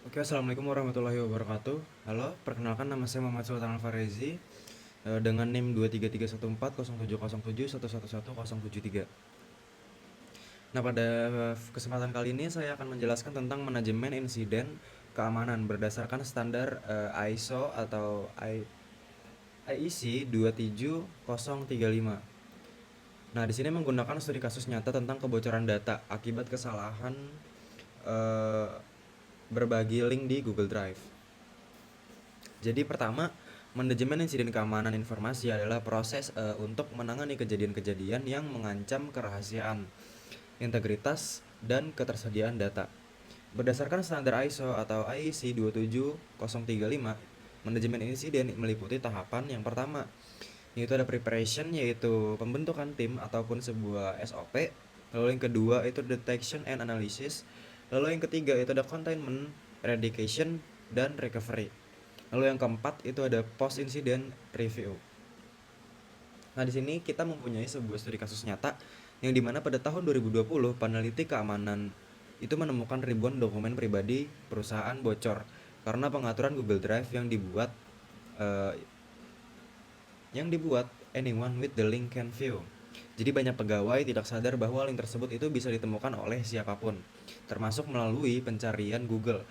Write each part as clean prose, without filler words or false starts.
Oke, assalamualaikum warahmatullahi wabarakatuh. Halo, perkenalkan nama saya Muhammad Sultan Alfarezi dengan NIM 233140707111173. Nah, pada kesempatan kali ini saya akan menjelaskan tentang manajemen insiden keamanan berdasarkan standar ISO atau IEC 27035. Nah, di sini menggunakan studi kasus nyata tentang kebocoran data akibat kesalahan eh, berbagi link di Google Drive. Jadi pertama, manajemen insiden keamanan informasi adalah proses untuk menangani kejadian-kejadian yang mengancam kerahasiaan, integritas, dan ketersediaan data. Berdasarkan standar ISO atau IEC 27035, manajemen insiden meliputi tahapan yang pertama, yaitu ada preparation, yaitu pembentukan tim ataupun sebuah SOP. Lalu yang kedua itu detection and analysis. Lalu yang ketiga itu ada containment, eradication, dan recovery. Lalu yang keempat itu ada post incident review. Nah, di sini kita mempunyai sebuah studi kasus nyata yang dimana pada tahun 2020 peneliti keamanan itu menemukan ribuan dokumen pribadi perusahaan bocor karena pengaturan Google Drive eh, yang dibuat anyone with the link can view. Jadi banyak pegawai tidak sadar bahwa link tersebut itu bisa ditemukan oleh siapapun, termasuk melalui pencarian Google.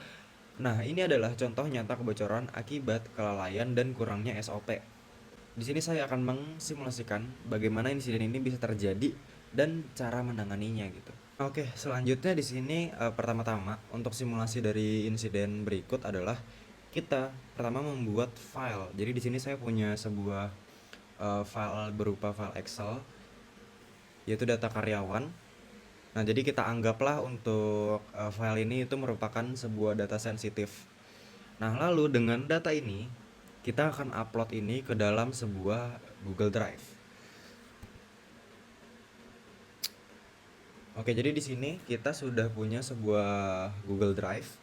Nah, ini adalah contoh nyata kebocoran akibat kelalaian dan kurangnya SOP. Di sini saya akan mengsimulasikan bagaimana insiden ini bisa terjadi dan cara menanganinya gitu. Oke, selanjutnya di sini pertama-tama untuk simulasi dari insiden berikut adalah kita pertama membuat file. Jadi di sini saya punya sebuah file berupa file Excel yaitu data karyawan. Nah, jadi kita anggaplah untuk file ini itu merupakan sebuah data sensitif. Nah, lalu dengan data ini kita akan upload ini ke dalam sebuah Google Drive. Oke, jadi di sini kita sudah punya sebuah Google Drive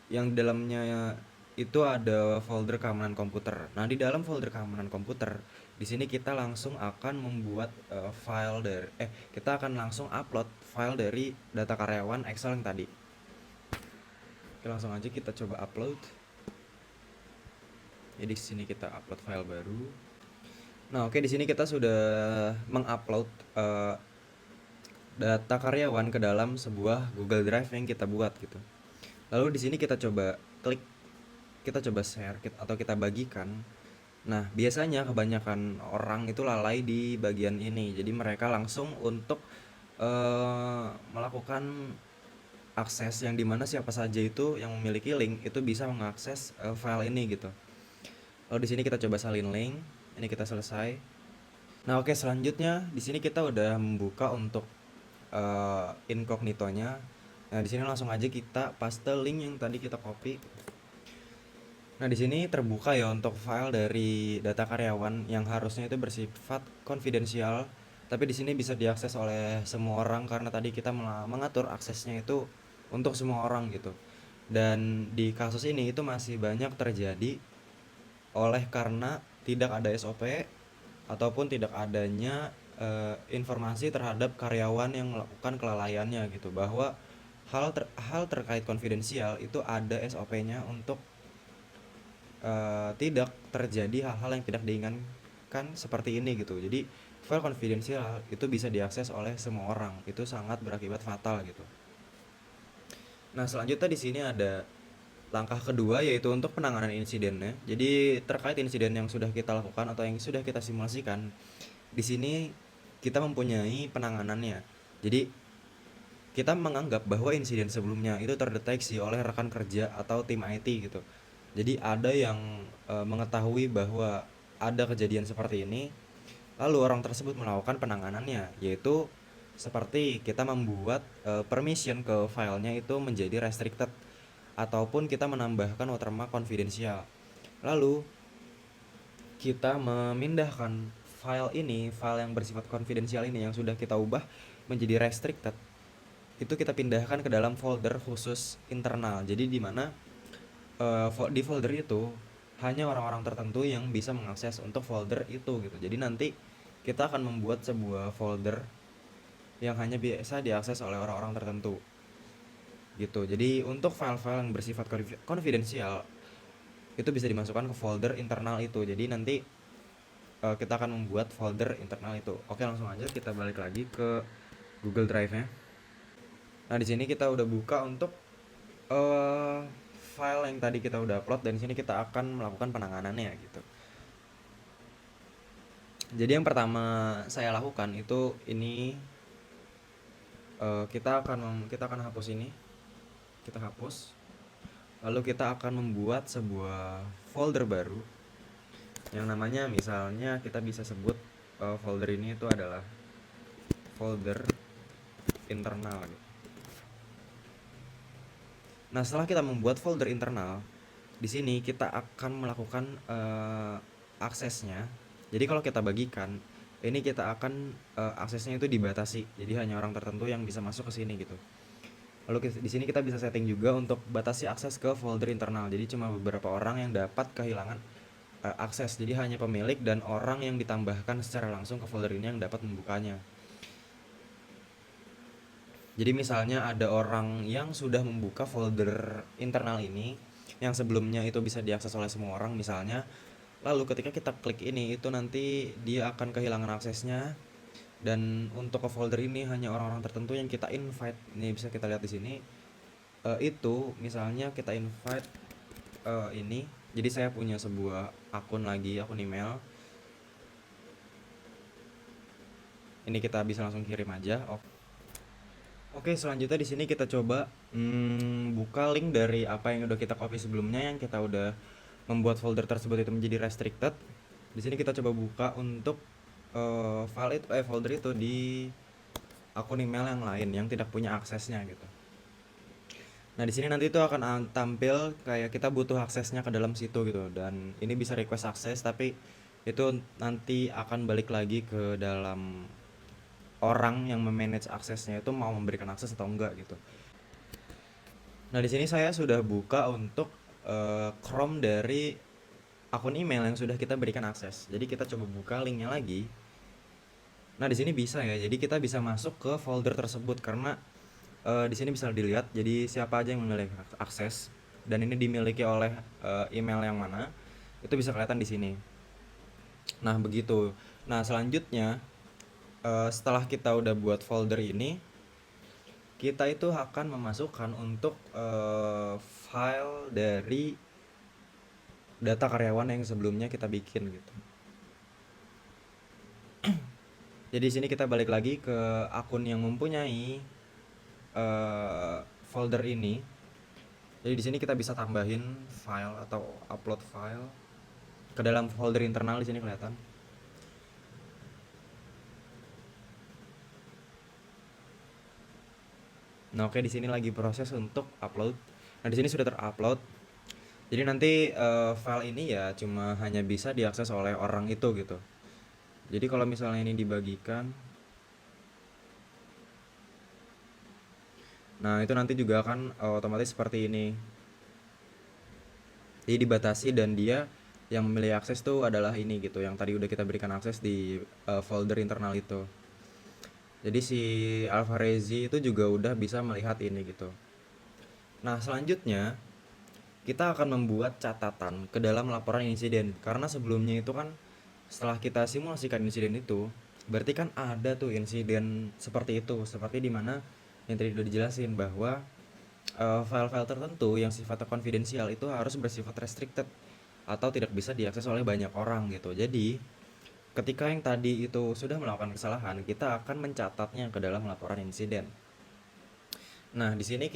yang di dalamnya itu ada folder keamanan komputer. Nah, di dalam folder keamanan komputer, di sini kita langsung akan membuat kita akan langsung upload file dari data karyawan Excel yang tadi. Oke, langsung aja kita coba upload. Jadi di sini kita upload file baru. Nah, oke, di sini kita sudah mengupload eh, data karyawan ke dalam sebuah Google Drive yang kita buat gitu. Lalu di sini kita coba klik, kita coba share atau kita bagikan. Nah, biasanya kebanyakan orang itu lalai di bagian ini. Jadi mereka langsung untuk melakukan akses yang dimana siapa saja itu yang memiliki link itu bisa mengakses file ini gitu. Lalu di sini kita coba salin link. Ini kita selesai. Nah, oke, selanjutnya di sini kita udah membuka untuk incognito-nya. Nah, di sini langsung aja kita paste link yang tadi kita copy. Nah, di sini terbuka ya untuk file dari data karyawan yang harusnya itu bersifat konfidensial, tapi di sini bisa diakses oleh semua orang karena tadi kita mengatur aksesnya itu untuk semua orang gitu. Dan di kasus ini itu masih banyak terjadi oleh karena tidak ada SOP ataupun tidak adanya informasi terhadap karyawan yang melakukan kelalaiannya gitu, bahwa hal terkait konfidensial itu ada SOP-nya untuk tidak terjadi hal-hal yang tidak diinginkan seperti ini gitu. Jadi file konfidensial itu bisa diakses oleh semua orang, itu sangat berakibat fatal gitu. Nah, selanjutnya di sini ada langkah kedua yaitu untuk penanganan insidennya. Jadi terkait insiden yang sudah kita lakukan atau yang sudah kita simulasikan, di sini kita mempunyai penanganannya. Jadi kita menganggap bahwa insiden sebelumnya itu terdeteksi oleh rekan kerja atau tim IT gitu. Jadi ada yang mengetahui bahwa ada kejadian seperti ini, lalu orang tersebut melakukan penanganannya, yaitu seperti kita membuat permission ke filenya itu menjadi restricted ataupun kita menambahkan watermark confidential. Lalu kita memindahkan file yang bersifat konfidensial ini yang sudah kita ubah menjadi restricted, itu kita pindahkan ke dalam folder khusus internal. Jadi di mana di folder itu hanya orang-orang tertentu yang bisa mengakses untuk folder itu gitu. Jadi nanti kita akan membuat sebuah folder yang hanya biasa diakses oleh orang-orang tertentu. gitu. Jadi untuk file-file yang bersifat konfidensial itu bisa dimasukkan ke folder internal itu. Jadi nanti kita akan membuat folder internal itu. Oke, langsung aja kita balik lagi ke Google Drive-nya. Nah, di sini kita udah buka untuk eh, file yang tadi kita udah upload, dan di sini kita akan melakukan penanganannya gitu. Jadi yang pertama saya lakukan itu ini, kita akan hapus ini. Kita hapus. Lalu kita akan membuat sebuah folder baru yang namanya, misalnya kita bisa sebut folder ini itu adalah folder internal gitu. Nah, setelah kita membuat folder internal, di sini kita akan melakukan aksesnya. Jadi kalau kita bagikan, ini kita akan aksesnya itu dibatasi. Jadi hanya orang tertentu yang bisa masuk ke sini gitu. Lalu di sini kita bisa setting juga untuk batasi akses ke folder internal. Jadi cuma beberapa orang yang dapat kehilangan akses. Jadi hanya pemilik dan orang yang ditambahkan secara langsung ke folder ini yang dapat membukanya. Jadi misalnya ada orang yang sudah membuka folder internal ini yang sebelumnya itu bisa diakses oleh semua orang misalnya. Lalu ketika kita klik ini, itu nanti dia akan kehilangan aksesnya, dan untuk ke folder ini hanya orang-orang tertentu yang kita invite. Ini bisa kita lihat di sini. Itu misalnya kita invite ini. Jadi saya punya sebuah akun lagi, akun email. Ini kita bisa langsung kirim aja. Oke, selanjutnya di sini kita coba buka link dari apa yang udah kita copy sebelumnya, yang kita udah membuat folder tersebut itu menjadi restricted. Di sini kita coba buka untuk folder itu di akun email yang lain yang tidak punya aksesnya gitu. Nah, di sini nanti itu akan tampil kayak kita butuh aksesnya ke dalam situ gitu, dan ini bisa request akses, tapi itu nanti akan balik lagi ke dalam orang yang memanage aksesnya itu mau memberikan akses atau enggak gitu. Nah, di sini saya sudah buka untuk Chrome dari akun email yang sudah kita berikan akses. Jadi kita coba buka linknya lagi. Nah, di sini bisa ya. Jadi kita bisa masuk ke folder tersebut karena di sini bisa dilihat. Jadi siapa aja yang memiliki akses, dan ini dimiliki oleh email yang mana, itu bisa kelihatan di sini. Nah, begitu. Nah, selanjutnya setelah kita udah buat folder ini, kita itu akan memasukkan untuk file dari data karyawan yang sebelumnya kita bikin gitu. Jadi di sini kita balik lagi ke akun yang mempunyai folder ini. Jadi di sini kita bisa tambahin file atau upload file ke dalam folder internal. Di sini kelihatan. Nah, oke, di sini lagi proses untuk upload. Nah, di sini sudah terupload. Jadi nanti file ini ya cuma hanya bisa diakses oleh orang itu gitu. Jadi kalau misalnya ini dibagikan, nah itu nanti juga akan otomatis seperti ini. Jadi dibatasi, dan dia yang memilih akses tuh adalah ini gitu, yang tadi udah kita berikan akses di folder internal itu. Jadi si Alvarezi itu juga udah bisa melihat ini gitu. Nah, selanjutnya kita akan membuat catatan ke dalam laporan insiden, karena sebelumnya itu kan setelah kita simulasikan insiden itu, berarti kan ada tuh insiden seperti itu, seperti dimana yang tadi udah dijelasin bahwa file-file tertentu yang sifatnya konfidensial itu harus bersifat restricted atau tidak bisa diakses oleh banyak orang gitu. Jadi ketika yang tadi itu sudah melakukan kesalahan, kita akan mencatatnya ke dalam laporan insiden. Nah, di sini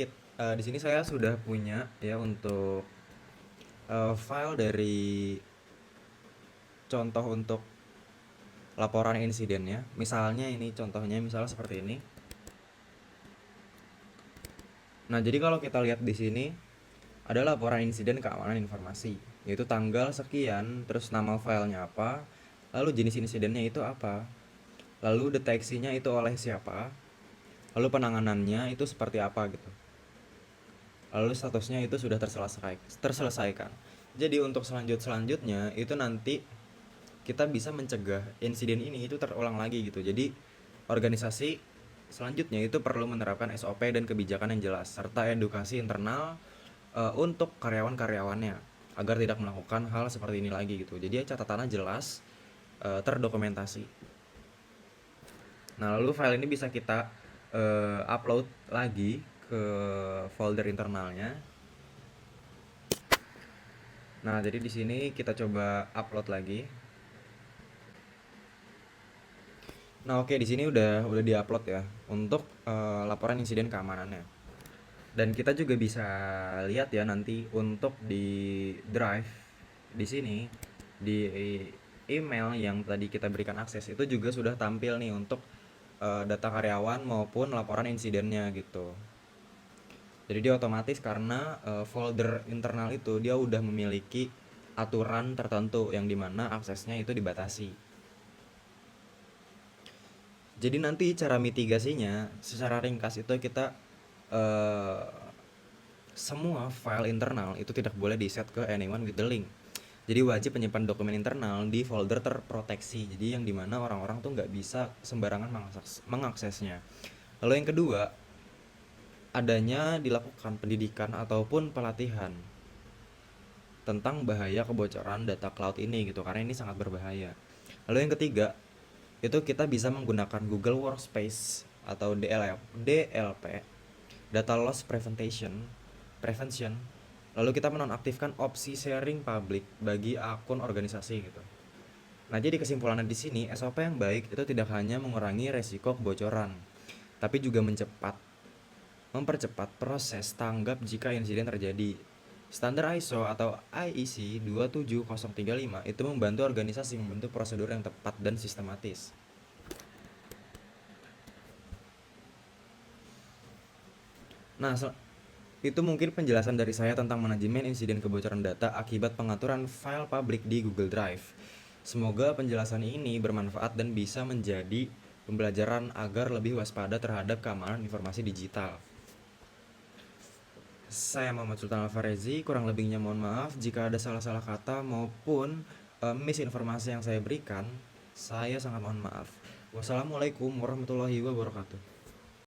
saya sudah punya ya untuk file dari contoh untuk laporan insidennya. Misalnya ini contohnya, misalnya seperti ini. Nah, jadi kalau kita lihat di sini ada laporan insiden keamanan informasi, yaitu tanggal sekian, terus nama filenya apa, lalu jenis insidennya itu apa, lalu deteksinya itu oleh siapa, lalu penanganannya itu seperti apa gitu, lalu statusnya itu sudah terselesaikan. Jadi untuk selanjutnya itu nanti kita bisa mencegah insiden ini itu terulang lagi gitu. Jadi organisasi Selanjutnya itu perlu menerapkan SOP dan kebijakan yang jelas serta edukasi internal untuk karyawan-karyawannya agar tidak melakukan hal seperti ini lagi gitu. Jadi catatannya jelas, terdokumentasi. Nah, lalu file ini bisa kita upload lagi ke folder internalnya. Nah, jadi di sini kita coba upload lagi. Nah, oke, di sini udah diupload ya untuk laporan insiden keamanannya. Dan kita juga bisa lihat ya nanti untuk di drive di sini di email yang tadi kita berikan akses itu juga sudah tampil nih untuk data karyawan maupun laporan insidennya gitu. Jadi dia otomatis karena folder internal itu dia udah memiliki aturan tertentu yang dimana aksesnya itu dibatasi. Jadi nanti cara mitigasinya secara ringkas itu kita eh, semua file internal itu tidak boleh di-set ke anyone with the link. Jadi wajib menyimpan dokumen internal di folder terproteksi. Jadi yang dimana orang-orang tuh nggak bisa sembarangan mengaksesnya. Lalu yang kedua, adanya dilakukan pendidikan ataupun pelatihan tentang bahaya kebocoran data cloud ini gitu, karena ini sangat berbahaya. Lalu yang ketiga, itu kita bisa menggunakan Google Workspace atau DLP, Data Loss Prevention. Lalu kita menonaktifkan opsi sharing public bagi akun organisasi gitu. Nah, jadi kesimpulannya di sini, SOP yang baik itu tidak hanya mengurangi resiko kebocoran, tapi juga mempercepat proses tanggap jika insiden terjadi. Standar ISO atau IEC 27035 itu membantu organisasi membentuk prosedur yang tepat dan sistematis. Nah, itu mungkin penjelasan dari saya tentang manajemen insiden kebocoran data akibat pengaturan file publik di Google Drive. Semoga penjelasan ini bermanfaat dan bisa menjadi pembelajaran agar lebih waspada terhadap keamanan informasi digital. Saya Muhammad Sultan Alfarezi, kurang lebihnya mohon maaf jika ada salah-salah kata maupun misinformasi yang saya berikan. Saya sangat mohon maaf. Wassalamualaikum warahmatullahi wabarakatuh.